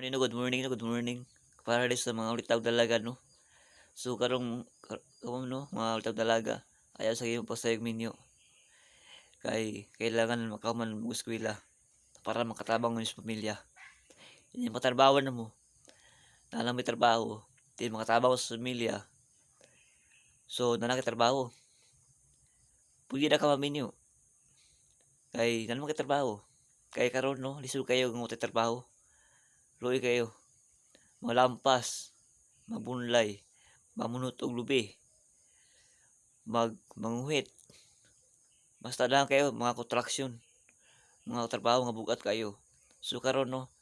Morning, no, good morning, no, good morning. Para rin sa mga ulitaw dalaga, no. So karon no, mga ulitaw dalaga, ayaw sa iyong pasayag minyo kay kailangan makahuman mo eskwela para makatabang mo sa pamilya. Ini matrabaho na mo, na lang may trabaho, di makatabang sa pamilya. So na lang trabaho, pwede na ka maminyo kay na naman kay trabaho. Kay karon no, lisod kayo ng trabaho. Luoy kayo, malampas, mabunlay, mamunot og lubi, manguhit. Basta lang kayo mga kontraksyon, mga trabaho nga bugat kayo. So karon no,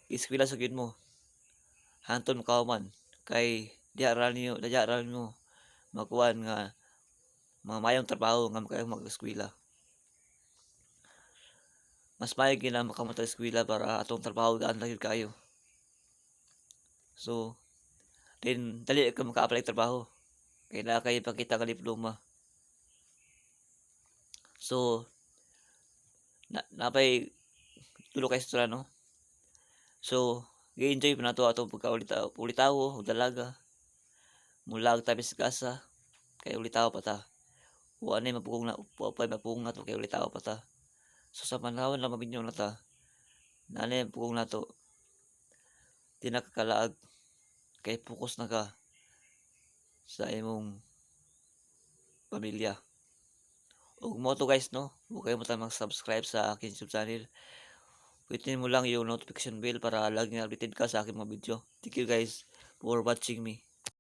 eskwela sa gyud mo, hantod makahuman kay diha ra ninyo makuhaan nga mga mayong trabaho nga makayo mag-eskwela. Mas maayo gyud na makamot sa eskwela para atong trabaho gaan ra gyud kaayo. So, then dali ka maka-apply og trabaho kay naa kay ipakita nga diploma. So, napay tulo ka istorya no. So, gi-enjoy pa nato atong pagkaulitaw og dalaga. Mulag ta sa kay ulitaw pa ta. Wa nay mapugong nato kay ulitaw pa ta. So sa panahon na mabinyo na ta, nanay pugong nato, di na kakalaag kay focus na ka sa imong pamilya. Ug mo to guys no, huwag kayo mag-subscribe sa akin YouTube channel. Pitin mo lang yung notification bell para lagi updated ka sa aking mga video. Thank you guys for watching me.